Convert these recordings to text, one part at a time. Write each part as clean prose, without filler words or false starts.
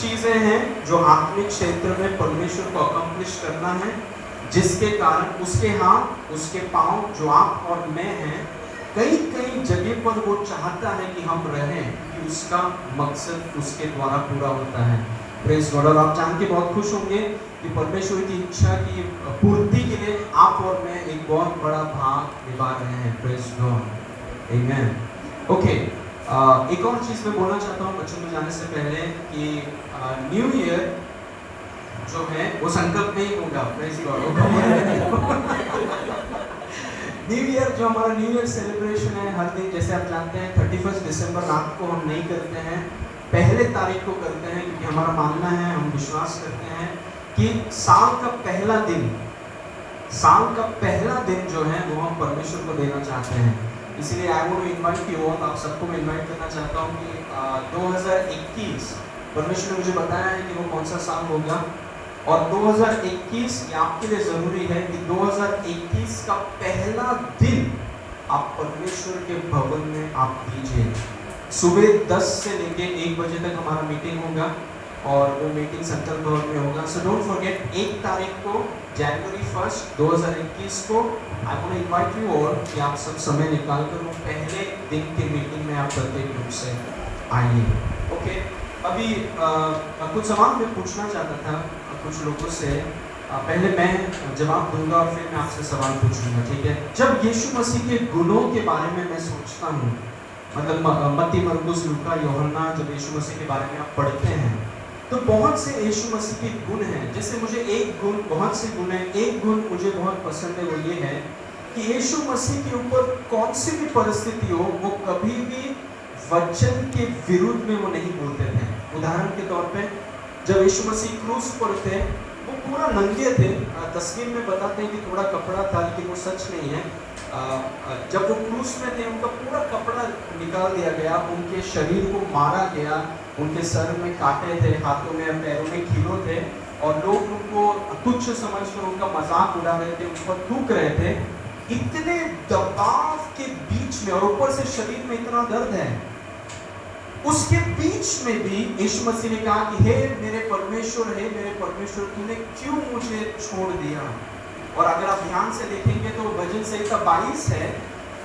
चीजें हैं जो आत्मिक क्षेत्र में परमेश्वर को अकम्प्लिश करना है, जिसके कारण उसके हाथ, उसके पांव जो आप और मैं हैं, कई कई जगह पर वो चाहता है कि हम रहें, कि उसका मकसद उसके द्वारा पूरा होता है। Praise God. और आप जान के बहुत खुश होंगे कि परमेश्वर की इच्छा की पूर्ति के लिए आप और मैं एक बहुत बड़ा भाग निभा रहे हैं। प्रेज गॉड, आमेन। ओके, एक और चीज मैं बोलना चाहता हूँ बच्चों में जाने से पहले कि न्यू ईयर जो है वो संकल्प नहीं होगा। Praise God. न्यू ईयर जो हमारा न्यू ईयर सेलिब्रेशन है, हर दिन जैसे आप जानते हैं 31 दिसंबर रात को हम नहीं करते हैं, पहले तारीख को करते हैं, क्योंकि हमारा मानना है, हम विश्वास करते हैं कि साल का पहला दिन जो है वो हम परमेश्वर को देना चाहते हैं। इसलिए I want to invite you all, आप सबको मैं इनवाइट करना चाहता हूँ कि 2021 परमेश्वर ने मुझे बताया है कि वो कौन सा साल होगा, और 2021 ये आपके लिए जरूरी है कि 2021 का पहला दिन आप परमेश्वर के भवन में आप दीजिए। सुबह 10 से लेके 1 बजे तक हमारा मीटिंग होगा, और वो मीटिंग सेंट्रल भवन में होगा। सो डोंट फॉरगेट, 1 तारीख को जनवरी 1 2021 को I want to invite you all कि आप सब समय निकाल कर वो पहले दिन की मीटिंग में आप प्रत्येक रूप से आइए। ओके, अभी कुछ सवाल मैं पूछना चाहता था कुछ लोगों से, पहले मैं जवाब दूंगा और फिर मैं आपसे सवाल पूछूंगा, ठीक है? जब यीशु मसीह के गुणों के बारे में मैं सोचता हूँ, मतलब मत्ती, मरकुस, लूका, यूहन्ना, जब यीशु मसीह के बारे में आप पढ़ते हैं तो बहुत से यीशु मसीह के गुण हैं। जैसे मुझे एक गुण, बहुत से गुण हैं, एक गुण मुझे बहुत पसंद है, वो ये है कि यीशु मसीह के ऊपर कौन सी भी परिस्थिति हो, वो कभी भी वचन के विरुद्ध में वो नहीं बोलते थे। उदाहरण के तौर पे जब यीशु मसीह क्रूस पर थे, वो पूरा नंगे थे। तस्वीर में बताते हैं कि थोड़ा कपड़ा था, लेकिन वो सच नहीं है। जब वो क्रूस में थे, उनका पूरा कपड़ा निकाल दिया गया, उनके शरीर को मारा गया, उनके सर में कांटे थे, हाथों में पैरों में कीलों थे, और लोग उनको तुच्छ समझकर उनका मजाक उड़ा रहे थे, उन पर थूक रहे थे। इतने दबाव के बीच में, और ऊपर से शरीर में इतना दर्द है, उसके बीच में भी यीशु मसीह ने कहा कि हे मेरे परमेश्वर, हे मेरे परमेश्वर, तूने क्यों मुझे छोड़ दिया। और अगर आप ध्यान से देखेंगे तो भजन संहिता 22 है,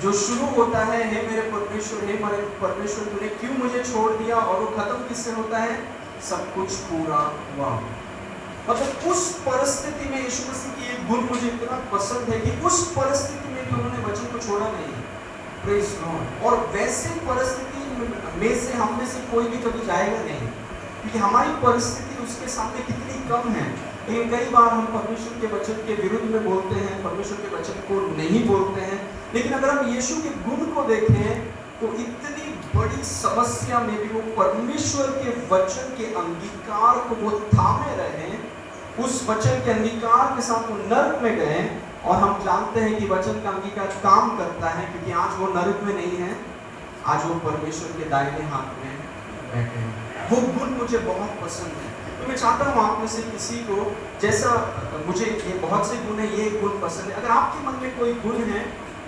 जो शुरू होता है हे मेरे परमेश्वर, हे मेरे परमेश्वर, तूने क्यों मुझे छोड़ दिया, और वो खत्म किससे होता है? सब कुछ पूरा हुआ। मतलब उस परिस्थिति में यीशु मसीह की एक गुण मुझे इतना पसंद है कि उस परिस्थिति में भी उन्होंने वचन को छोड़ा नहीं। Praise God. और वैसे परिस्थिति में से हम में से कोई भी कभी जाएगा नहीं, क्योंकि हमारी परिस्थिति उसके सामने कितनी कम है। लेकिन कई बार हम परमेश्वर के वचन के विरुद्ध में बोलते हैं, परमेश्वर के वचन को नहीं बोलते हैं। लेकिन अगर हम यीशु के गुण को देखें तो इतनी बड़ी समस्या में भी वो परमेश्वर के वचन के अंगीकार को वो थामे रहे, उस वचन के अंगीकार के साथ वो नरक में गए। और हम जानते हैं कि वचन का अंगीकार काम करता है, क्योंकि आज वो नरक में नहीं है, आज वो परमेश्वर के दाहिने हाथ में बैठे हैं। वो गुण मुझे बहुत पसंद है। तो मैं चाहता हूँ आप में से किसी को, जैसा मुझे ये बहुत से गुण है, ये गुण पसंद है, अगर आपके मन में कोई गुण है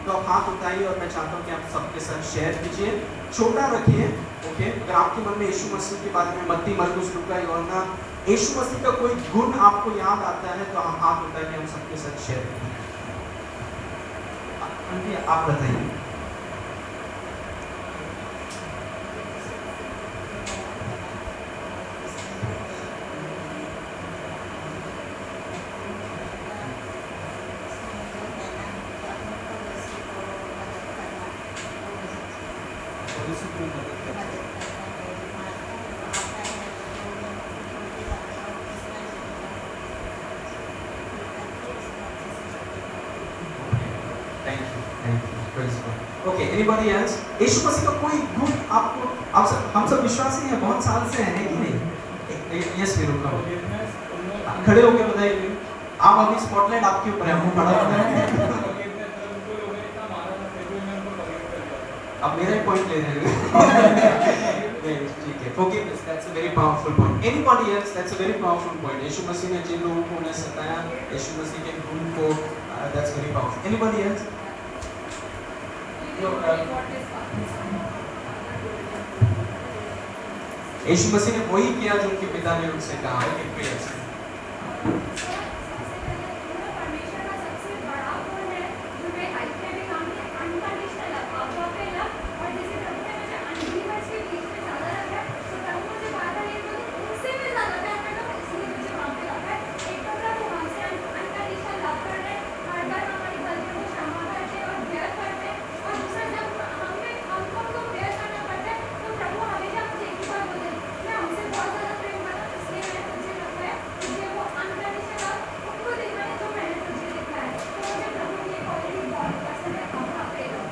तो आप हाथ उठाइए, और मैं चाहता हूँ कि आप सबके साथ शेयर कीजिए। छोटा रखिए, ओके? अगर आपके मन में यीशु मसीह के बारे में, मत्ती, मरकुस, लूका, यूहन्ना, यीशु मसीह का कोई गुण आपको याद आता है तो हम हाथ उठा के हम सबके साथ शेयर करें। आप बताइए। Okay, anybody else? यीशु मसीह का कोई गुण आपको, हम सब विश्वासी हैं, बहुत साल से हैं कि नहीं? यस वीरू का खड़े होकर बताइए। आप अभी स्पॉटलाइट आपके ऊपर है, आपको खड़ा होना है। अब मेरा पॉइंट ले रहे हैं। ठीक है, forgiveness, that's a very powerful point. Anybody else? That's a very powerful point. यीशु मसीह ने जिन लोगों को उन्हें सताया, यीशु मसीह के गुण को, that's very powerful. Anybody else? यीशु मसीह ने वही किया जो उनके पिता ने उनसे कहा है कि प्रिय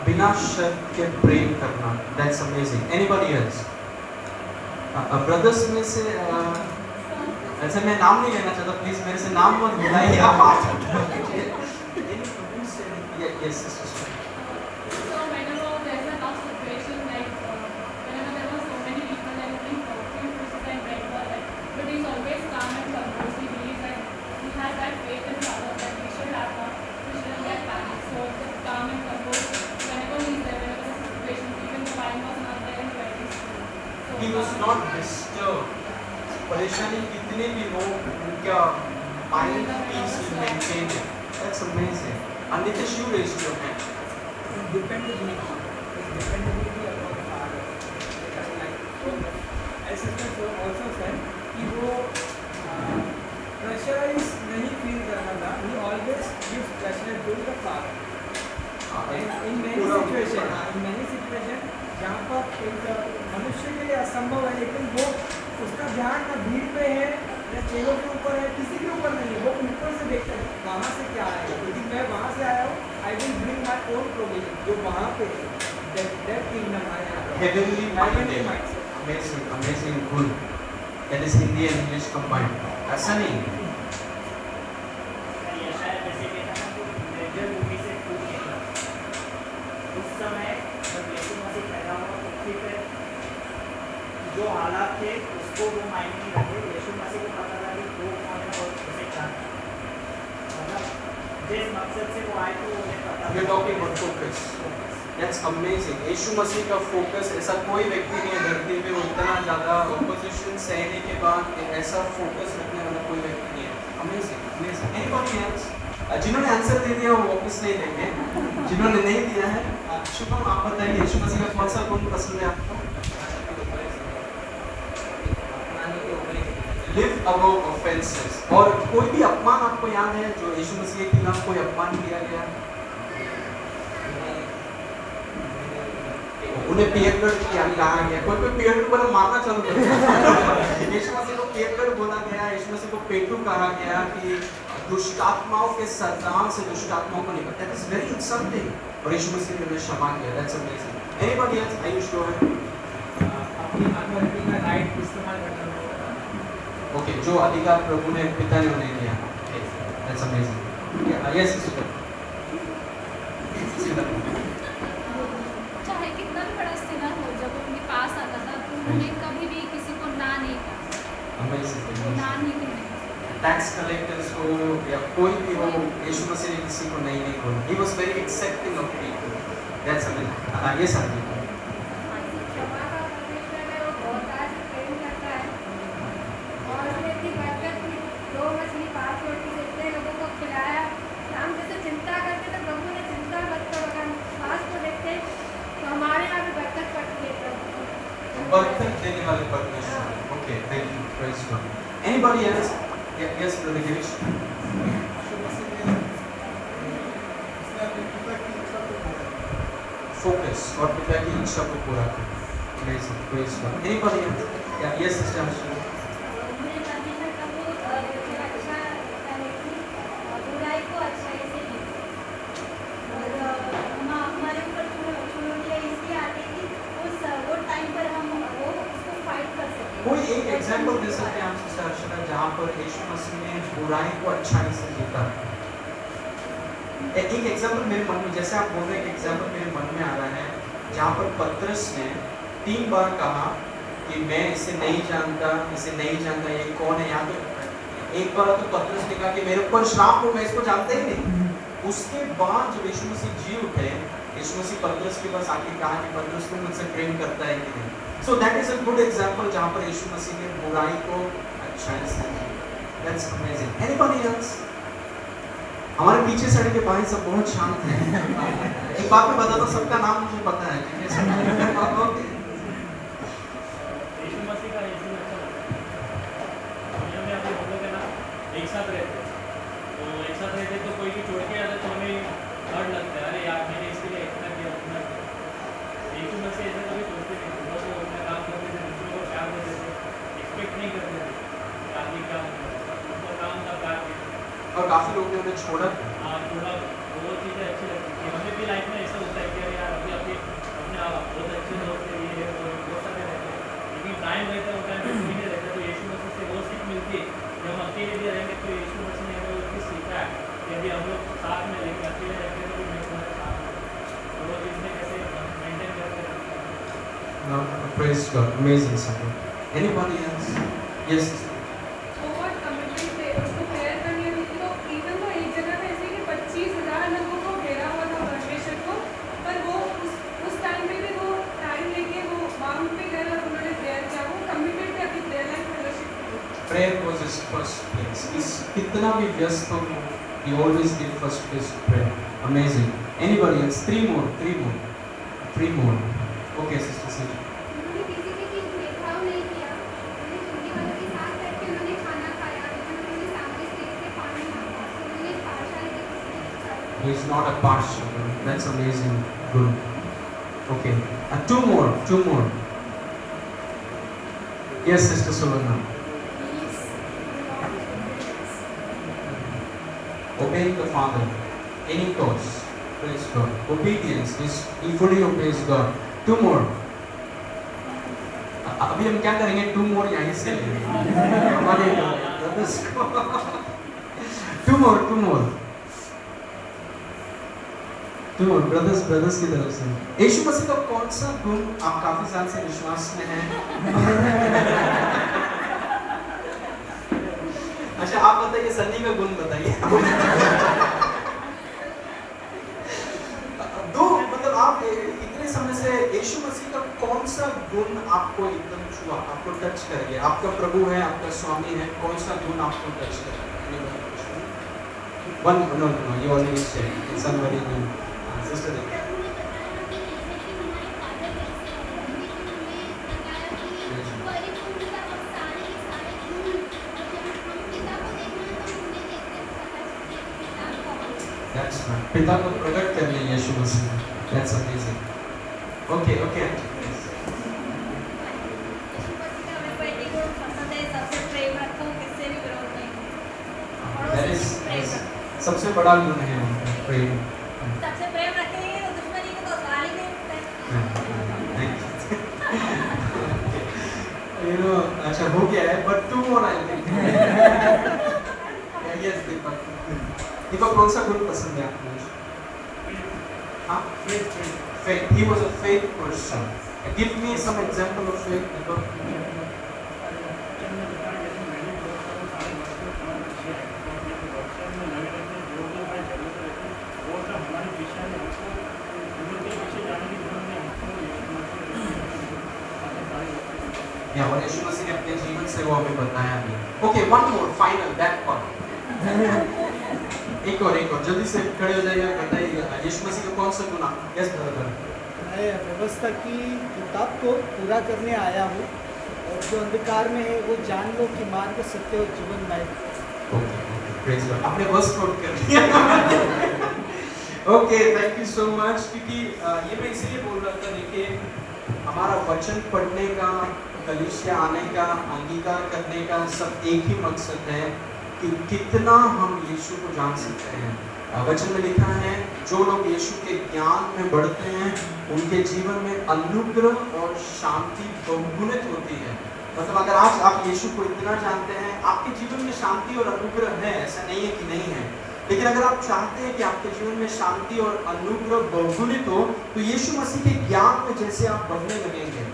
बिना शर्त के प्रेम करना, that's amazing. Anybody else? Brothers में से ऐसे मैं नाम नहीं लेना चाहता, प्लीज मेरे से नाम मत बुलाइए आप। Yes, sister. So whenever there's a tough situation, like whenever there were so many people and only few percent better, but he's always calm and composed. He believes that he has that faith in God that we should have that, we shouldn't get panicked. So the calm and composed whenever he's there, whenever the situation, even the wine was not there in the wedding. So He was not disturbed. परेशानी कितने भी हो, उनका mind peace will maintain it. That's amazing. And Nitish, you raised your hand. Dependability about the father. As sister also said, कि वो pressurize नहीं feel करना था. He always gives pressure to the father. In many situations जहाँ पर एक मनुष्य के लिए असंभव है, लेकिन वो उसका ध्यान ना भीड़ पे है या चेहरों के ऊपर है, किसी के ऊपर नहीं है, वो ऊपर से देखता है वहाँ से क्या आएगा, क्योंकि मैं वहाँ से आया हूँ, I will bring my own provision जो वहाँ पे दैट किंगडम आया Heavenly minded. Amazing, amazing, good. That is Hindi and English combined. ऐसा नहीं. उस समय जब यीशु मसीह पैदा हुआ पृथ्वी पे, जो हालात थे उसको वो मायने नहीं रखे। यीशु मसीह को पता था कि वो कौन है और उसे क्या है, मतलब जिस मकसद से वो आए थे वो उन्हें पता था। We're talking about focus. That's amazing. यीशु मसीह का फोकस, ऐसा कोई व्यक्ति नहीं है धरती पे वो इतना ज़्यादा ऑपोजिशन सहने के बाद ऐसा फोकस रखने वाला कोई व्यक्ति नहीं है. Amazing, amazing. Anybody else? जिन्होंने आंसर दे दिया वो वापस नहीं देंगे, जिन्होंने नहीं दिया है, शुभम आप बताइए यीशु मसीह का कौन सा गुण पसंद है आपको? Live above offenses. और कोई भी अपमान आपको याद है जो यीशु मसीह के खिलाफ कोई अपमान किया गया? उन्हें पियक्कड़ किया कहा गया, कोई पियक्कड़ को मारना चालू कर दिया। यीशु मसीह को पियक्कड़ बोला गया, यीशु मसीह को पेटू कहा गया कि दुष्ट आत्माओं के सरदार से दुष्ट आत्माओं को निकाल। That is very insulting. और यीशु मसीह ने उन्हें क्षमा किया। That's amazing. Anybody else? I used to have. अपनी अथॉरिटी का राइट इस्तेमाल करना होगा। Okay, जो अधिकार प्रभु ने पिता ने उन्हें दिया। That's amazing. Yeah, yes, sister. चाहे कितना भी बड़ा सिनर हो, जब उनके पास आता था तो उन्होंने कभी भी किसी को ना नहीं कहा। Amazing. वो ना नहीं कहने। टैक्स कलेक्टर्स हो या कोई भी हो, यीशु मसीह ने किसी को नहीं बोला। He was very accepting of people. That's amazing. ये साथी बरकत देने वाले परमेश्वर। Okay, thank you. Praise God. Anybody else? Yes, brother Girish. Focus और पिता की इच्छा को पूरा करें। Amazing, praise God. Anybody else? Yeah, yes, sister. कोई एक एग्जाम्पल दे सकते हैं हम सिस्टर अर्चना जहाँ पर यीशु मसीह ने बुराई को अच्छाई से जीता? एक एग्जाम्पल मेरे मन में, जैसे आप बोल रहे हैं, एक एग्जाम्पल मेरे मन में आ रहा है जहाँ पर पतरस ने 3 बार कहा कि मैं इसे नहीं जानता, ये कौन है। यहाँ पे एक बार तो पतरस ने कहा कि मेरे ऊपर श्राप हो, मैं इसको जानता ही नहीं। उसके बाद जब यीशु मसीह जी उठे, यीशु मसीह पतरस के पास आके कहा कि पतरस तुम मुझसे प्रेम करता है कि नहीं? So that is a good example जहाँ पर यीशु मसीह ने बुराई को अच्छाई से किया. That's amazing. Anybody else? हमारे पीछे साइड के भाई सब बहुत शांत हैं. एक बात मैं बताता हूँ, सबका नाम मुझे पता है. ठीक है सब. यीशु मसीह का एक दिन अच्छा लगता है. दुनिया में अभी हम लोग है ना एक साथ रहते हैं, तो एक साथ रहते तो कोई भी छोड़ के आता तो हमें डर लगता है, अरे यार मैंने इसके लिए इतना किया उतना किया. यीशु मसीह ऐसा कभी सोचते नहीं, वो तो अपना काम करते थे, दूसरों को प्यार देते थे, एक्सपेक्ट नहीं करते थे आदमी क्या उनका काम था प्यार देना. और काफी लोग ने उन्हें छोड़ा. हाँ थोड़ा वो चीज़ें अच्छी लगती है. हमें भी लाइफ में ऐसा होता है कि अरे यार अभी अभी अपने बहुत अच्छे लोग थे, ये वो बहुत सारे रहते हैं, लेकिन टाइम रहता है वो टाइम पे कोई नहीं रहता. तो यीशु मसीह से वो सीख मिलती है कि हम अकेले भी रहेंगे तो यीशु मसीह ने हमें वो चीज़ सीखा है कि यदि हम लोग साथ में रहेंगे, अकेले रहेंगे तो भी मैं तुम्हारे साथ हूँ. तो वो चीज़ में कैसे मेंटेन करते हैं. No, praise God. Amazing something. Anybody else? Yes. वो बहुत कमिटमेंट थे, उसको प्रेयर करनी होती थी. तो इवन तो एक जगह पे ऐसे कि 25,000 लोगों को घेरा हुआ था परमेश्वर को, पर वो उस टाइम पे भी वो टाइम लेके वो माउंट पे गए और उन्होंने प्रेयर किया. वो कमिटेड थे अपनी प्रेयर लाइफ फेलोशिप को. Prayer was his first place. इस कितना भी व्यस्त हो, he always did first place prayer. Amazing. Anybody else? Three more. Okay, sister Siri. उन्होंने किसी के बीच भेदभाव नहीं किया. उन्होंने चुंगी वालों के साथ बैठ के उन्होंने खाना खाया, उन्होंने सामने से पानी मांगा. उन्होंने पार्शालिटी किसी के साथ. He is not a partial. That's amazing. Good. Okay. Two more. Yes, sister Suvarna. Obeying the Father. Any thoughts? Praise God. Obedience is he fully obeys God. Two more. अभी हम क्या करेंगे? Two more यहीं से लेंगे. हमारे brothers को. Two more. Brothers की तरफ से. यीशु मसीह का कौन सा गुण आप काफी साल से विश्वास में हैं? अच्छा आप बताइए, सन्नी का गुण बताइए. दो मतलब आप इतने समय से यीशु मसीह का कौन सा गुण आपको एकदम छुआ, आपको टच कर गया? आपका प्रभु है, आपका स्वामी है, कौन सा गुण आपको टच कर गया? One, no, you already said. It's somebody new. Sister. उन्होंने बताया कि जैसे कि हमारे फादर कैसे हैं, उन्होंने बताया कि परिपूर्णता और सारे के सारे गुण, जब हम पिता को देखना है तो उन्हें देखते हैं पता चलता है कि पिता कौन है. That's right. पिता को प्रकट करने यीशु मसीह. That's amazing. Okay. यीशु मसीह का मेरे को एक ही गुण पसंद है, सबसे प्रेम रखो, किससे भी विरोध नहीं. That is प्रेम रखो. सबसे बड़ा गुण है उनका प्रेम. सबसे प्रेम रखेंगे तो दुश्मनी को तो गाली नहीं देते. You know, अच्छा हो गया है, but two more I think. Yes, दीपक कौन सा गुण पसंद है आपको? हाँ? Faith. He was a faith person. Give me some example of faith, Deepak. या और यीशु मसीह ने अपने जीवन से वो हमें बताया भी. Okay, one more, final, that part. एक और जल्दी से खड़े हो जाइए और बताइए यीशु मसीह का कौन सा गुण? Yes brother. मैं व्यवस्था की किताब को पूरा करने आया हूँ, और जो अंधकार में है वो जान लो कि मार्ग सत्य और जीवन में है. Okay, praise God. आपने वर्स कोट कर दिया. Okay, thank you so much. क्योंकि ये मैं इसलिए बोल रहा था, देखिए हमारा वचन पढ़ने का, कलीसिया आने का, अंगीकार करने का सब एक ही मकसद है कि कितना हम यीशु को जान सकते हैं. वचन में लिखा है जो लोग यीशु के ज्ञान में बढ़ते हैं उनके जीवन में अनुग्रह और शांति बहुगुणित होती है. मतलब अगर आज आप यीशु को इतना जानते हैं, आपके जीवन में शांति और अनुग्रह है, ऐसा नहीं है कि नहीं है. लेकिन अगर आप चाहते हैं कि आपके जीवन में शांति और अनुग्रह बहुगुणित हो, तो यीशु मसीह के ज्ञान में जैसे आप बढ़ने लगेंगे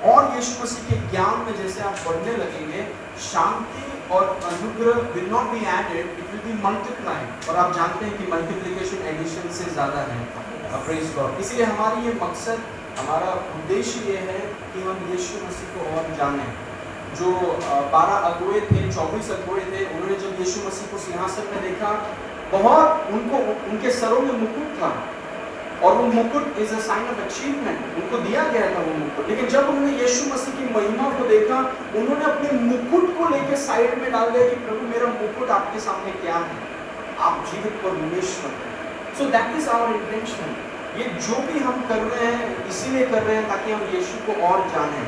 और यीशु मसीह के ज्ञान में जैसे आप बढ़ने लगेंगे, शांति और अनुग्रह will not be added, it will be multiplied. और आप जानते हैं कि मल्टीप्लिकेशन एडिशन से ज़्यादा है. Praise God. इसलिए हमारी ये मकसद हमारा उद्देश्य ये है कि हम यीशु मसीह को और जानें। जो 12 अगुए थे, 24 अगुए थे, उन्होंने जब यीशु मसीह को सिंहासन में देखा, बहुत उनके सरों में मुकुट था और वो मुकुट is a sign of achievement, उनको दिया गया था वो मुकुट। लेकिन जब उन्होंने यीशु मसीह की महिमा को देखा, उन्होंने अपने मुकुट को लेकर साइड में डाल दिया कि प्रभु मेरा मुकुट आपके सामने क्या है, आप जीवित परमेश्वर हैं। So that is our intention. ये जो भी हम कर रहे हैं इसीलिए कर रहे हैं ताकि हम यीशु को और जानें।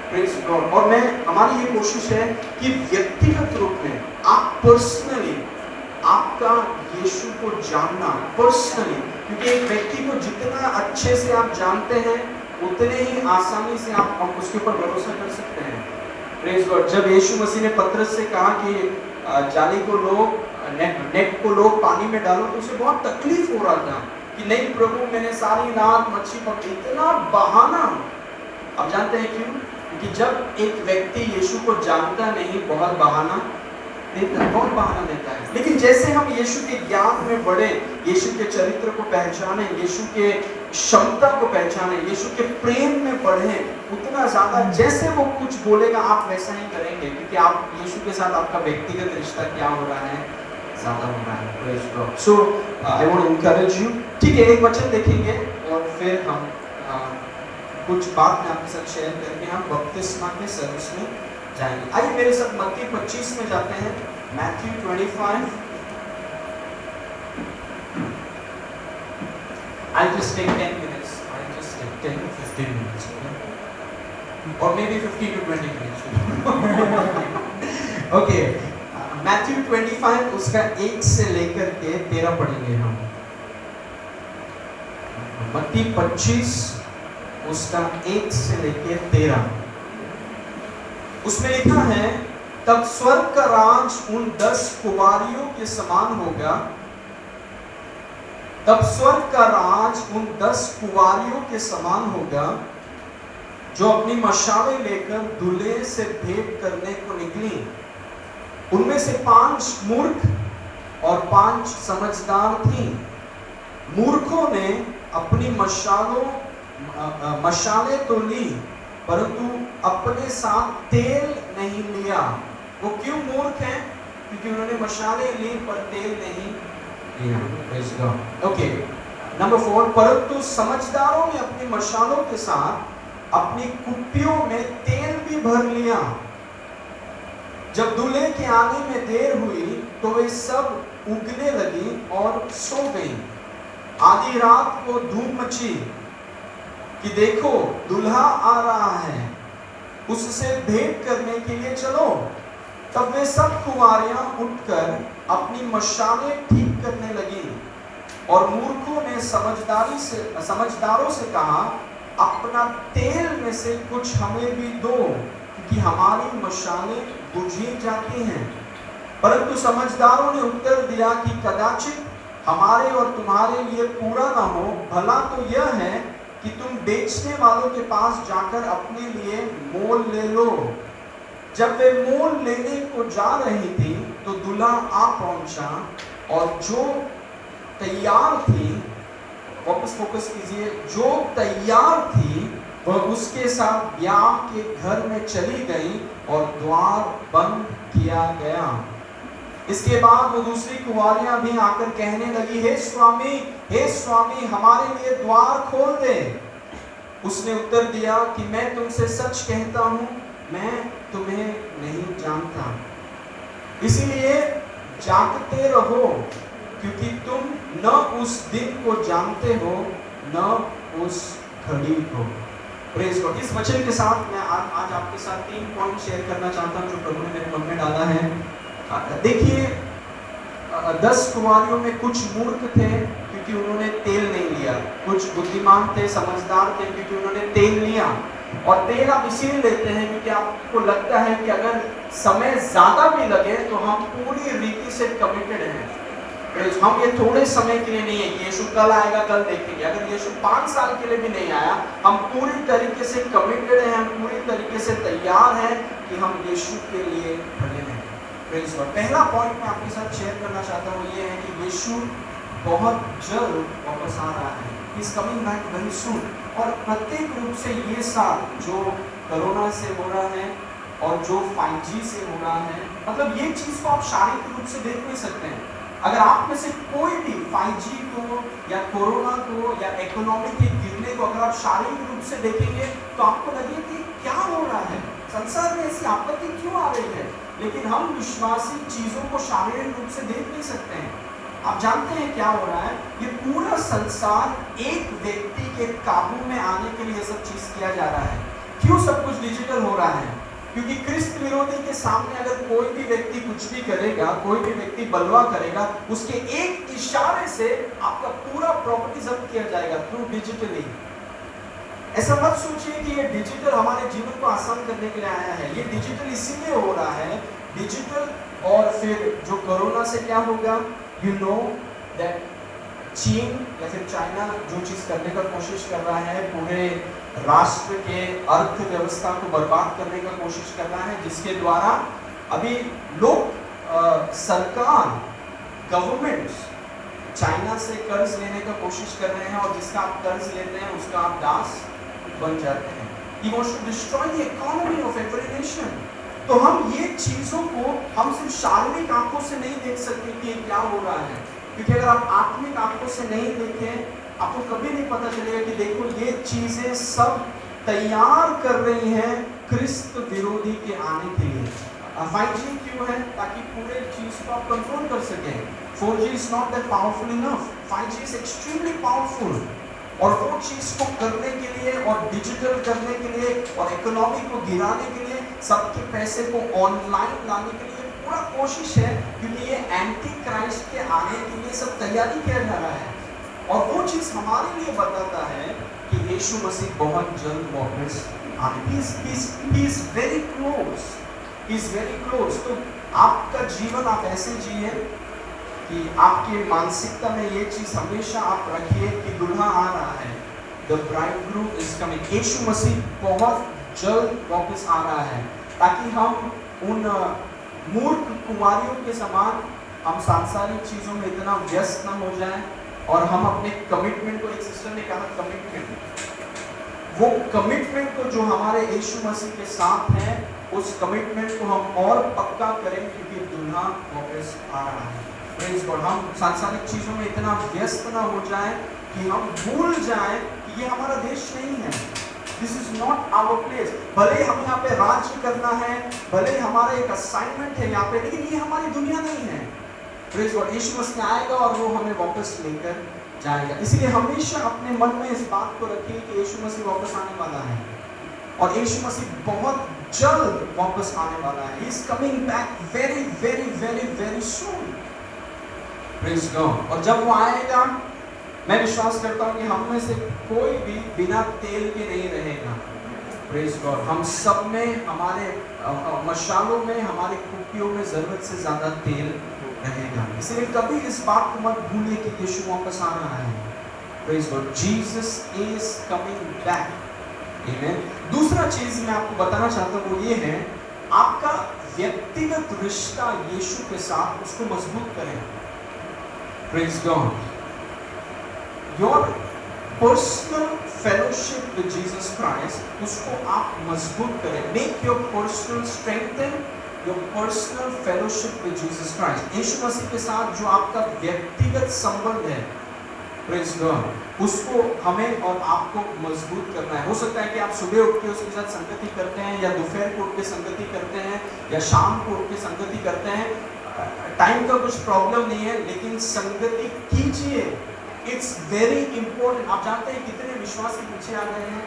Praise God. और हमारी ये कोशिश है कि व्यक्तिगत रूप में आप पर्सनली आपका यीशु को जानना पर्सनली, क्योंकि एक व्यक्ति को जितना अच्छे से आप जानते हैं उतने ही आसानी से आप उसके ऊपर भरोसा कर सकते हैं। Praise God. जब यीशु मसीह ने पतरस से कहा कि जाली को लोग नेट को लोग पानी में डालो, तो उसे बहुत तकलीफ हो रहा था कि नहीं प्रभु मैंने सारी रात मच्छी पकड़ी, इतना बहाना। आप जानते हैं क्यों? क्योंकि जब एक व्यक्ति यीशु को जानता नहीं बहुत बहाना देता है। लेकिन जैसे हम यीशु के ज्ञान में बढ़े, यीशु के चरित्र को पहचाने, यीशु के क्षमता को पहचाने, यीशु के प्रेम में बढ़े, उतना ज्यादा जैसे वो कुछ बोलेगा आप वैसा ही करेंगे, क्योंकि आप यीशु के साथ आपका व्यक्तिगत रिश्ता क्या हो रहा है, ज्यादा हो रहा है। So I want to encourage you. ठीक है, एक वचन देखेंगे और फिर हम कुछ बात मैं आपके साथ शेयर करके हम बपतिस्मा के सर्विस में जाएंगे। आइए मेरे साथ मत्ती 25 में जाते हैं। Matthew 25। I'll just take 10 minutes. I'll just take 10 to 15 minutes. Okay? Or maybe 15 to 20 minutes. Okay. Matthew 25 उसका 1 से लेकर के 13 पढ़ेंगे हम। मत्ती 25 उसका 1 से लेकर 13। उसमें लिखा है, तब स्वर्ग का राज उन 10 कुंवारियों के समान होगा। तब स्वर्ग का राज उन 10 कुंवारियों के समान होगा जो अपनी मशालें लेकर दूल्हे से भेंट करने को निकली। उनमें से 5 मूर्ख और 5 समझदार थीं। मूर्खों ने अपनी मशालें तो ली, परंतु अपने साथ तेल नहीं लिया। वो क्यों मूर्ख हैं? क्योंकि उन्होंने मशालें ली पर तेल नहीं लिया। ओके, नंबर 4, परंतु समझदारों ने अपनी मशालों के साथ अपनी कुप्पियों में तेल भी भर लिया। जब दूल्हे के आने में देर हुई तो वे सब उगने लगी और सो गई। आधी रात को धूम मची कि देखो दूल्हा आ रहा है, उससे भेंट करने के लिए चलो। तब वे सब कुंवारियां उठकर अपनी मशालें ठीक करने लगी। और मूर्खों ने समझदारों से कहा, अपना तेल में से कुछ हमें भी दो, क्योंकि हमारी मशालें बुझी जाती हैं। परंतु समझदारों ने उत्तर दिया कि कदाचित हमारे और तुम्हारे लिए पूरा न हो, भला तो यह है कि तुम बेचने वालों के पास जाकर अपने लिए मोल ले लो। जब वे मोल लेने को जा रही थी तो दूल्हा आ पहुंचा, और जो तैयार थी, वापस फोकस कीजिए, जो तैयार थी वह उसके साथ ब्याह के घर में चली गई और द्वार बंद किया गया। इसके बाद वो दूसरी कुंवारियां भी आकर कहने लगी, हे स्वामी हमारे लिए द्वार खोल दे। उसने उत्तर दिया कि मैं तुमसे सच कहता हूं, मैं तुम्हें नहीं जानता। इसीलिए जागते रहो, क्योंकि तुम न उस दिन को जानते हो न उस घड़ी को। Praise God. इस वचन के साथ मैं आज आपके साथ 3 पॉइंट शेयर करना चाहता हूं जो प्रभु ने मेरे मन में डाला है। देखिए, 10 कुंवारियों में कुछ मूर्ख थे क्योंकि उन्होंने तेल नहीं लिया, कुछ बुद्धिमान थे, समझदार थे क्योंकि उन्होंने तेल लिया। और तेल आप इसीलिए लेते हैं क्योंकि आपको लगता है कि अगर समय ज्यादा भी लगे तो हम पूरी रीति से कमिटेड हैं। हम ये थोड़े समय के लिए नहीं है, यीशु कल आएगा कल देखेंगे। अगर यीशु 5 साल के लिए भी नहीं आया, हम पूरी तरीके से कमिटेड हैं, हम पूरी तरीके से तैयार हैं कि हम यीशु के लिए खड़े हैं। पहला पॉइंट मैं आपके साथ शेयर करना चाहता हूँ, ये है कि यीशु बहुत जल्द वापस आ रहा है। He is coming back very soon. और प्रत्येक रूप से ये साल जो कोरोना से हो रहा है और जो 5G से हो रहा है, मतलब ये चीज को आप शारीरिक रूप से देख नहीं सकते हैं। अगर आप में से कोई भी 5G को या कोरोना को या इकोनॉमी के गिरने को अगर आप शारीरिक रूप से देखेंगे तो आपको लगे कि क्या हो रहा है, संसार में ऐसी आपत्ति क्यों आ रही है। लेकिन हम विश्वासी चीजों को शारीरिक रूप से देख नहीं सकते हैं। आप जानते हैं क्या हो रहा है, ये पूरा संसार एक व्यक्ति के काबू में आने के लिए सब चीज किया जा रहा है। क्यों सब कुछ डिजिटल हो रहा है? क्योंकि क्रिस्त विरोधी के सामने अगर कोई भी व्यक्ति कुछ भी करेगा, कोई भी व्यक्ति बलवा करेगा, उसके एक इशारे से आपका पूरा प्रॉपर्टी जब्त किया जाएगा थ्रू डिजिटली। ऐसा मत सोचिए कि ये डिजिटल हमारे जीवन को आसान करने के लिए आया है। ये डिजिटल इसीलिए हो रहा है, डिजिटल। और फिर जो कोरोना से क्या होगा, यू नो दैट चीन या फिर चाइना जो चीज करने का कोशिश कर रहा है, पूरे राष्ट्र के अर्थव्यवस्था को बर्बाद करने का कोशिश कर रहा है, जिसके द्वारा अभी लोग सरकार गवर्नमेंट्स चाइना से कर्ज लेने का कोशिश कर रहे हैं, और जिसका आप कर्ज लेते हैं उसका आप दास बन जाते हैं। He wants to destroy the economy of every nation। तो हम ये चीजों को हम सिर्फ शारीरिक आंखों से नहीं देख सकते कि ये क्या हो रहा है, क्योंकि अगर आप आत्मिक आंखों से नहीं देखें आपको कभी नहीं पता चलेगा कि देखो ये चीजें सब तैयार कर रही हैं क्रिस्त विरोधी के आने के लिए। 5G क्यों है? ताकि पूरे चीज को आप कंट्रोल कर सकें। 4G is not that powerful enough, 5G is extremely powerful. और वो चीज को करने के लिए और डिजिटल करने के लिए और इकोनॉमी को गिराने के लिए, सबके पैसे को ऑनलाइन लाने के लिए पूरा कोशिश है, क्योंकि ये एंटी क्राइस्ट के आने के लिए सब तैयारी किया जा रहा है। और वो चीज हमारे लिए बताता है कि यीशु मसीह बहुत जल्द वापस आने, he is very close, he is very close। तो आपका जीवन आप ऐसे जिए कि आपकी मानसिकता में ये चीज हमेशा आप रखिए कि दुल्हा आ रहा है, the bridegroom is coming। यीशु मसीह बहुत जल्द वापस आ रहा है, ताकि हम उन मूर्ख कुमारियों के समान हम सांसारिक चीजों में इतना व्यस्त न हो जाएं, और हम अपने कमिटमेंट को, एक सिस्टर ने कहा कमिटमेंट, वो कमिटमेंट को जो हमारे यीशु मसीह के साथ है, उस कमिटमेंट को हम और पक्का करें, क्योंकि दुल्हा वापस आ रहा है। Praise God. हम सांसारिक चीजों में इतना व्यस्त ना हो जाएं कि हम भूल जाएं कि ये हमारा देश नहीं है, this is not our place. भले हम यहाँ पे राज्य करना है, भले हमारा एक असाइनमेंट है यहाँ पे, लेकिन ये हमारी दुनिया नहीं है। Praise God. यीशु मसीह आएगा और वो हमें वापस लेकर जाएगा। इसलिए हमेशा अपने मन में इस बात को रखिए कि यीशु मसीह वापस आने वाला है, और यीशु मसीह बहुत जल्द वापस आने वाला है। He is coming back very very very very soon. Praise God. और जब वो आएगा, मैं विश्वास करता हूँ कि हम में से कोई भी बिना तेल के नहीं रहेगा। Praise God. हम सब में, हमारे मशालों में, हमारे कुपियों में जरूरत से ज्यादा तेल रहेगा। इसलिए कभी इस बात को मत भूलिए कि यीशु वापस आ रहा है। Praise God. Jesus is coming back. आमीन। दूसरा चीज मैं आपको बताना चाहता हूँ वो ये है, आपका व्यक्तिगत रिश्ता यीशु के साथ, उसको मजबूत करें। Praise God. Your personal fellowship with Jesus Christ, उसको आप मजबूत करें। Make your personal strengthen your personal fellowship with Jesus Christ. यीशु मसीह के साथ जो आपका व्यक्तिगत संबंध है, प्रेज़ गॉड, उसको हमें और आपको मजबूत करना है। हो सकता है कि आप सुबह उठ के उसके साथ संगति करते हैं, या दोपहर को उठ के संगति करते हैं, या शाम को उठ के संगति करते हैं। टाइम का कुछ प्रॉब्लम नहीं है, लेकिन संगति कीजिए। It's very important. आप जानते हैं कितने विश्वासी पीछे आ गए हैं,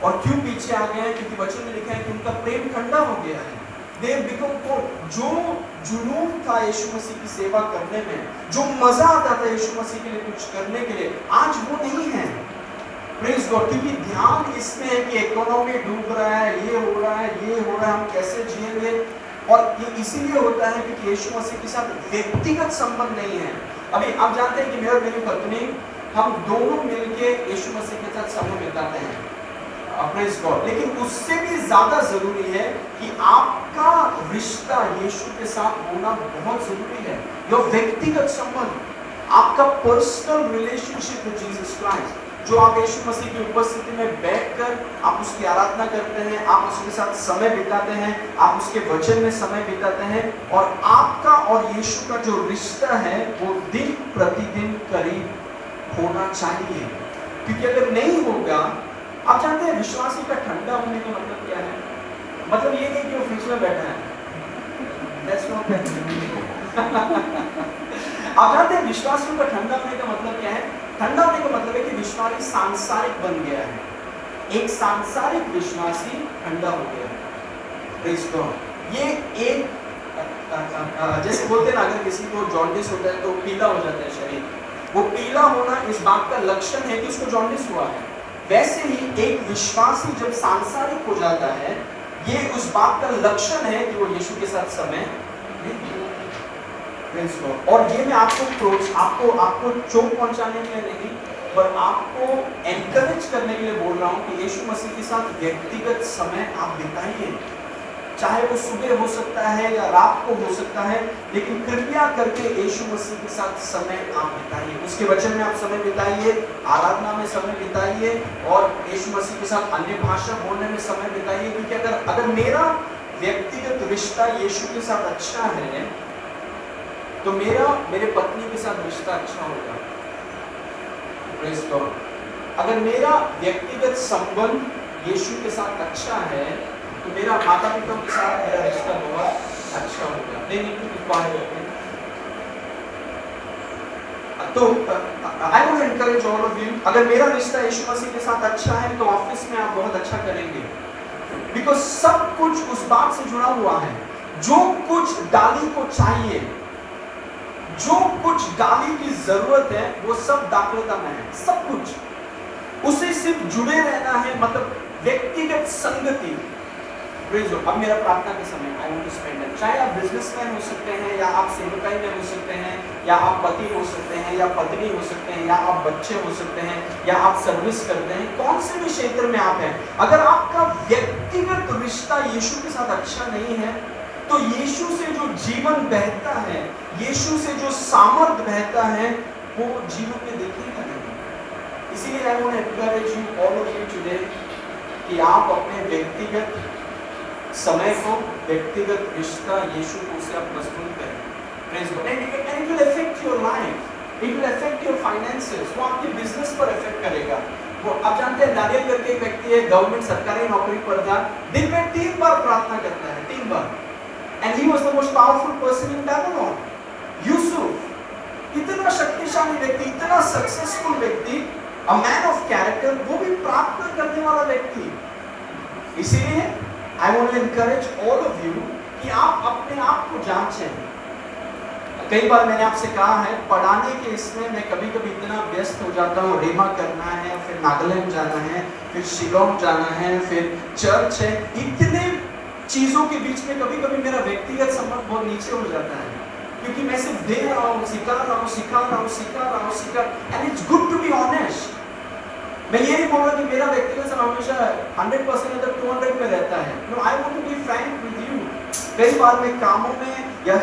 और क्यों पीछे आ गए हैं? क्योंकि वचन में लिखा है कि उनका प्रेम ठंडा हो गया है। They become cold। जो जुनून था यीशु मसीह की सेवा करने में, जो मजा आता था यीशु मसीह के लिए कुछ करने के लिए, आज वो नहीं है। Praise God. क्योंकि ध्यान इसमें है कि इकोनॉमी डूब रहा है, ये हो रहा है, ये हो रहा है, हम कैसे जिएंगे। और ये इसीलिए होता है क्योंकि यीशु मसीह के साथ व्यक्तिगत संबंध नहीं है। अभी आप जानते हैं कि मेरा मेरी पत्नी, हम दोनों मिलके यीशु मसीह के साथ समय बिताते हैं। Praise God. लेकिन उससे भी ज्यादा जरूरी है कि आपका रिश्ता यीशु के साथ होना बहुत जरूरी है। योर व्यक्तिगत संबंध। आपका personal relationship with Jesus Christ, जो आप यीशु मसीह की उपस्थिति में बैठकर आप उसकी आराधना करते हैं, आप उसके साथ समय बिताते हैं, आप उसके वचन में समय बिताते हैं, और आपका और यीशु का जो रिश्ता है वो दिन प्रतिदिन करीब होना चाहिए। क्योंकि अगर नहीं होगा, आप जानते हैं विश्वासी का ठंडा होने का मतलब क्या है? मतलब ये नहीं कि वो फ्रिज में बैठा है। That's not that. आप जानते हैं विश्वासियों का ठंडा होने का मतलब क्या है? ठंडा होने का मतलब है कि विश्वासी सांसारिक बन गया है। एक सांसारिक विश्वासी ठंडा हो गया है। Praise God. ये एक जैसे बोलते हैं ना, अगर किसी को जॉन्डिस होता है तो पीला हो जाता है शरीर, वो पीला होना इस बात का लक्षण है कि उसको जॉन्डिस हुआ है। वैसे ही एक विश्वासी जब सांसारिक हो जाता है, ये उस बात का लक्षण है कि वो यीशु के साथ समय नहीं। और ये मैं आपको चोट पहुंचाने के लिए नहीं, पर आपको एनकरेज करने के लिए बोल रहा हूँ कि यीशु मसीह के साथ व्यक्तिगत समय आप बिताइए। चाहे वो सुबह हो सकता है या रात को हो सकता है, लेकिन कृपया करके यीशु मसीह के साथ समय आप बिताइए। उसके वचन में आप समय बिताइए, आराधना में समय बिताइए, और यीशु मसीह के साथ अन्य भाषा बोलने में समय बिताइए। क्योंकि अगर मेरा व्यक्तिगत रिश्ता यीशु के साथ अच्छा है, तो मेरे पत्नी के साथ रिश्ता अच्छा होगा। Praise God. अगर मेरा व्यक्तिगत संबंध यीशु के साथ अच्छा है, तो मेरा माता पिता के साथ मेरा रिश्ता बहुत अच्छा होगा। They need to be quiet. तो I want to encourage all of you, अगर मेरा रिश्ता यीशु मसीह के साथ अच्छा है, तो ऑफिस में आप बहुत अच्छा करेंगे। बिकॉज सब कुछ उस बात से जुड़ा हुआ है। जो कुछ डाली को चाहिए, जो कुछ डाली की जरूरत है, वो सब दाखलता में है। सब कुछ उसे सिर्फ जुड़े रहना है, मतलब व्यक्तिगत संगति। अब मेरा प्रार्थना के समय I want to spend it. चाहे आप बिजनेसमैन हो सकते हैं, या आप सेवकाई में हो सकते हैं, या आप पति हो सकते हैं, या पत्नी हो सकते हैं, या आप बच्चे हो सकते हैं, या आप सर्विस करते हैं, कौन से भी क्षेत्र में आप हैं, अगर आपका व्यक्तिगत रिश्ता यीशु के साथ अच्छा नहीं है, तो यीशु से जो जीवन बहता है, यीशु से जो सामर्थ बहता है, वो जीवन में दिखेगा नहीं। इसीलिए I want to encourage you all of you today कि आप अपने व्यक्तिगत समय को, व्यक्तिगत रिश्ता यीशु को से आप मजबूत करें। Praise God. And it will affect your life, it will affect your finances. वो आपके बिजनेस पर अफेक्ट करेगा। वो आप जानते हैं, दानियल करके एक व्यक्ति है, गवर्नमेंट सरकारी नौकरी पर था, दिन में 3 बार प्रार्थना करता है, 3 बार। And he was the most powerful person in Babylon. यूसुफ, इतना शक्तिशाली व्यक्ति, इतना सक्सेसफुल व्यक्ति, अ मैन ऑफ कैरेक्टर, वो भी प्रार्थना करने वाला व्यक्ति। इसीलिए I want to encourage all of you कि आप अपने आप को जांचें। कई बार मैंने आपसे कहा है, पढ़ाने के इसमें मैं कभी-कभी इतना व्यस्त हो जाता हूँ, रेमा करना है, फिर नागालैंड जाना है, फिर शिलोंग जाना है, फिर चर्च है, इतने चीज़ों के बीच में कभी-कभी मेरा व्यक्तिगत संबंध बहुत नीचे हो जाता है, क्योंकि मैं सिर्फ दे रहा हूँ, सिखा रहा हूँ, and it's good to be honest. मैं ये नहीं बोल रहा कि मेरा व्यक्तिगत समय हमेशा 100% या 200 में रहता है। No, I want to be frank with you. कई बार मैं कामों में या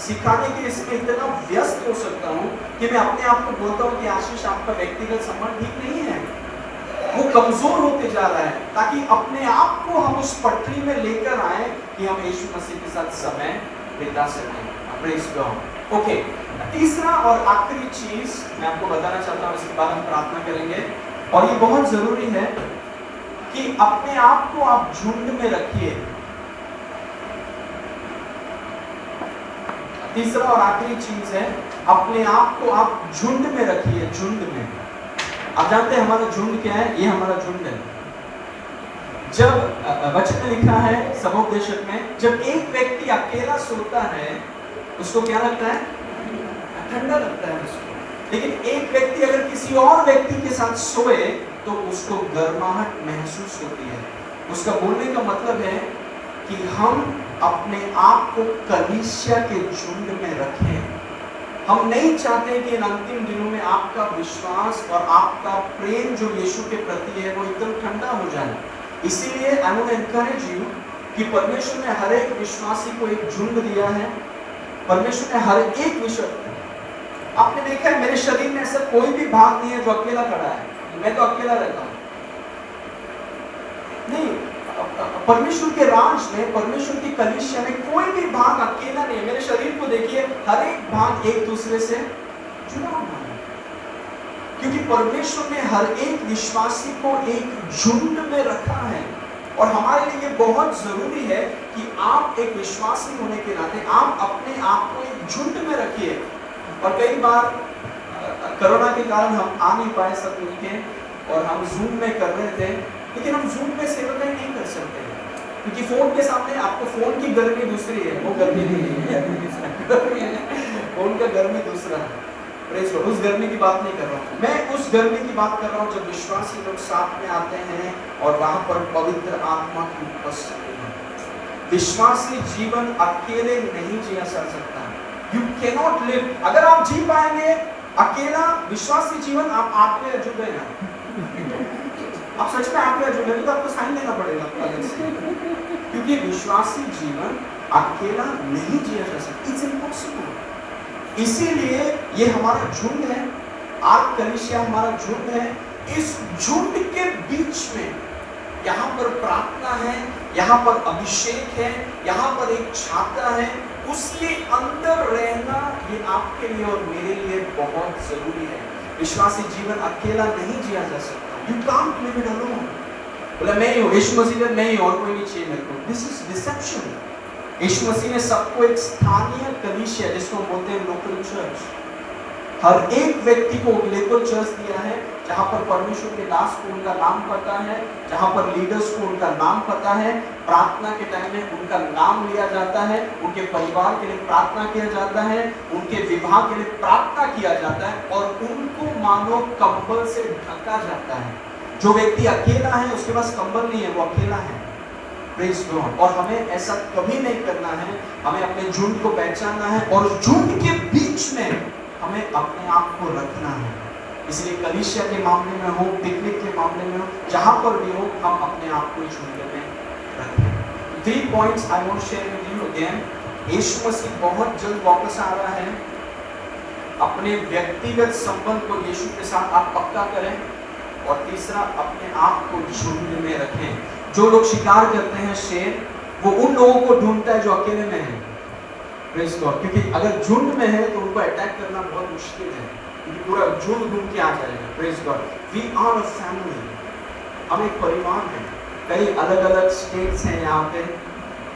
सिखाने के इसमें इतना व्यस्त हो सकता हूँ कि मैं अपने आप को बोलता हूँ कि आशीष, आपका व्यक्तिगत संबंध ठीक नहीं है, वो कमजोर होते जा रहा है, ताकि अपने आप को हम उस पटरी में लेकर आए कि हम यीशु मसीह के साथ समय बिता सकें। Praise God. ओके, तीसरा और आखिरी चीज मैं आपको बताना चाहता हूँ, इसके बाद हम प्रार्थना करेंगे, और ये बहुत जरूरी है कि अपने आप को आप झुंड में रखिए। तीसरा और आखिरी चीज है, अपने आप को आप झुंड में रखिए। झुंड में, आप जानते हैं हमारा झुंड क्या है? ये हमारा झुंड है। जब वचन में लिखा है समुपदेशक में, जब एक व्यक्ति अकेला सोता है, उसको क्या लगता है? ठंडा लगता है उसको। लेकिन एक व्यक्ति अगर किसी और व्यक्ति के साथ सोए, तो उसको गर्माहट महसूस होती है। उसका बोलने का मतलब है कि हम अपने आप को कलीसिया के झुंड में रखें। हम नहीं चाहते कि इन अंतिम दिनों में आपका विश्वास और आपका प्रेम जो यीशु के प्रति है, वो एकदम ठंडा हो जाए। इसीलिए I want to encourage you कि परमेश्वर ने हर एक विश्वासी को एक झुंड दिया है। परमेश्वर ने हर एक आपने देखा है मेरे शरीर में ऐसा कोई भी भाग नहीं है जो अकेला खड़ा है, मैं तो अकेला रहता हूं। नहीं, परमेश्वर के राज में, परमेश्वर की कलीसिया में कोई भी भाग अकेला नहीं है। मेरे शरीर को देखिए, हर एक भाग एक दूसरे से जुड़ा हुआ है, क्योंकि परमेश्वर ने हर एक विश्वासी को एक झुंड में रखा है। और हमारे लिए ये बहुत जरूरी है कि आप एक विश्वासी होने के नाते आप अपने आप को एक झुंड में रखिए। और कई बार कोरोना के कारण हम आ नहीं पाए सब मिलके, और हम जूम में कर रहे थे, लेकिन हम जूम में सेवकाई नहीं कर सकते, क्योंकि फोन के सामने आपको फोन की गर्मी दूसरी है, वो गर्मी नहीं है फोन का गर्मी दूसरा है। प्रेज़ लॉर्ड, उस गर्मी की बात नहीं कर रहा हूँ मैं, उस गर्मी की बात कर रहा हूँ जब विश्वासी लोग साथ में आते हैं और वहां पर पवित्र आत्मा की उपस्थिति है। विश्वासी जीवन अकेले नहीं जिया जा सकता। यू कैनॉट लिव, अगर आप जी पाएंगे अकेला विश्वासी जीवन, आप आत्मा जुड़ गए ना, आप सच में आत्मा जुड़ गए तो आपको साइन देना पड़ेगा अलग से, क्योंकि विश्वासी जीवन अकेला नहीं जिया जा सकता, इट्स इम्पॉसिबल। इसीलिए ये हमारा झुंड है, आर्क कलीसिया हमारा झुंड है। इस झुंड के बीच में यहाँ पर प्रार्थना है, यहाँ पर अभिषेक है, यहाँ पर एक छाता है, उसके अंदर रहना ये आपके लिए और मेरे लिए बहुत जरूरी है। विश्वासी जीवन अकेला नहीं जिया जा सकता। You can't live it alone. बोला मैं ही हूँ, यीशु मसीह ने मैं ही, और कोई नहीं चाहिए मेरे को। This is deception. यीशु मसीह ने सबको एक स्थानीय कलीसिया, जिसको हम बोलते हैं लोकल चर्च, हर एक व्यक्ति को लोकल चर्च दिया है, जहां पर परमेश्वर के दास को उनका नाम पता है, जहां पर लीडर्स को उनका नाम पता है, प्रार्थना के टाइम में उनका नाम लिया जाता है, उनके परिवार के लिए प्रार्थना किया जाता है, उनके विवाह के लिए प्रार्थना किया जाता है, और उनको मानो कंबल से ढका जाता है। जो व्यक्ति अकेला है, उसके पास कंबल नहीं है, वो अकेला है। Praise God. और हमें ऐसा कभी नहीं करना है, हमें अपने झुंड को पहचानना है, और झुंड के बीच में हमें अपने आप को रखना है। इसलिए कलीसिया के मामले में हो, पिकनिक के मामले में हो, जहां पर भी हो, हम अपने आप को झुंड में रखें। 3 points I want to share with you again. यीशु मसीह बहुत जल्द वापस आ रहा है। अपने व्यक्तिगत संबंध को यीशु के साथ आप पक्का करें, और तीसरा, अपने आप को झुंड में रखें। जो लोग शिकार करते हैं शेर, वो उन लोगों को ढूंढता है जो अकेले में है। Praise God. क्योंकि अगर झुंड में है तो उनको अटैक करना बहुत मुश्किल है, क्योंकि पूरा झुंड ढूंढ के आ जाएगा। Praise God. We are a family, हम एक परिवार हैं। कई अलग अलग स्टेट्स हैं यहाँ पे,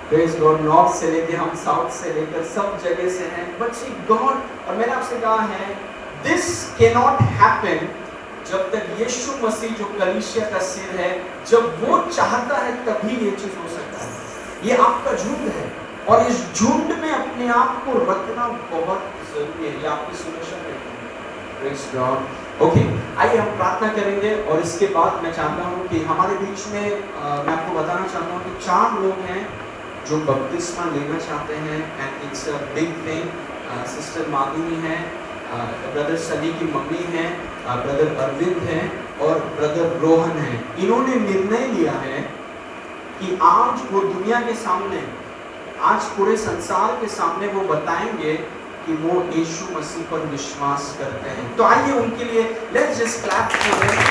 प्रेज़ गॉड, नॉर्थ से लेके हम साउथ से लेकर सब जगह से हैं। बट सी गॉड, और मैंने आपसे कहा है, दिस कैनॉट हैपन जब तक यीशु मसीह जो कलीसिया का सिर है, जब वो चाहता है तभी ये चीज हो सकता है। ये आपका झुंड है, और इस झुंड में अपने आप को रखना बहुत जरूरी है। ये आपकी सुरक्षा है। Praise God. ओके, आइए हम प्रार्थना करेंगे, और इसके बाद मैं चाहता हूँ कि हमारे बीच में मैं आपको बताना चाहता हूँ कि 4 लोग हैं जो बपतिस्मा लेना चाहते हैं, and it's a big thing. Sister Madhuri है, ब्रदर सनी की मम्मी है, ब्रदर अरविंद है, और ब्रदर रोहन है। इन्होंने निर्णय लिया है कि आज वो दुनिया के सामने, आज पूरे संसार के सामने वो बताएंगे कि वो यीशु मसीह पर विश्वास करते हैं। तो आइए उनके लिए let's just clap for them.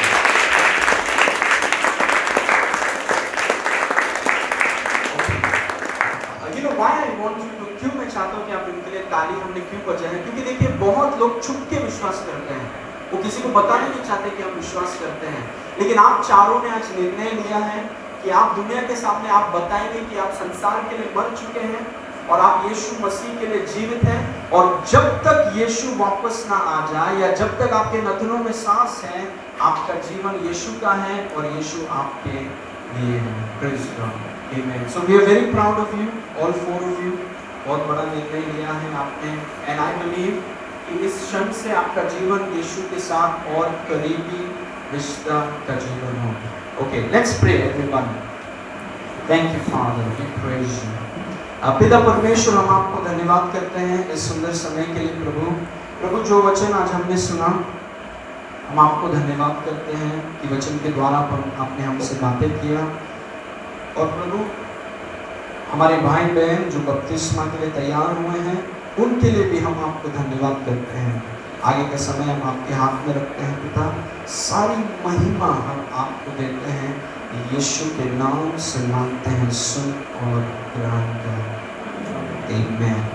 You know why I want you to, क्यों मैं चाहता हूँ कि आप इनके लिए ताली हमने क्यों बजाएं, क्योंकि देखिए बहुत लोग छुप के विश्वास करते हैं, वो किसी को बताना नहीं चाहते कि हम विश्वास करते हैं। लेकिन आप चारों ने आज निर्णय लिया है कि आप दुनिया के सामने आप बताएंगे कि आप संसार के लिए मर चुके हैं और आप यीशु मसीह के लिए जीवित हैं, और जब तक यीशु वापस ना आ जाए, या जब तक आपके नथनों में सांस है, आपका जीवन यीशु का है और यीशु आपके लिए है। Praise God. Amen. So we are very proud of you, all 4 of you. बहुत बड़ा निर्णय लिया है आपने, एंड आई बिलीव कि इस क्षण से आपका जीवन यीशु के साथ और करीबी रिश्ता का जीवन हो। Okay, let's pray everyone. Thank you Father, we praise you. पिता परमेश्वर, हम आपको धन्यवाद करते हैं इस सुंदर समय के लिए। प्रभु जो वचन आज हमने सुना, हम आपको धन्यवाद करते हैं कि वचन के द्वारा आपने हमसे बातें किया। और प्रभु, हमारे भाई बहन जो बपतिस्मा के लिए तैयार हुए हैं, उनके लिए भी हम आपको धन्यवाद करते हैं। आगे का समय हम आपके हाथ में रखते हैं पिता, सारी महिमा हम आपको देते हैं, यीशु के नाम से मांगते हैं, सुन और ग्रहण कर। आमीन।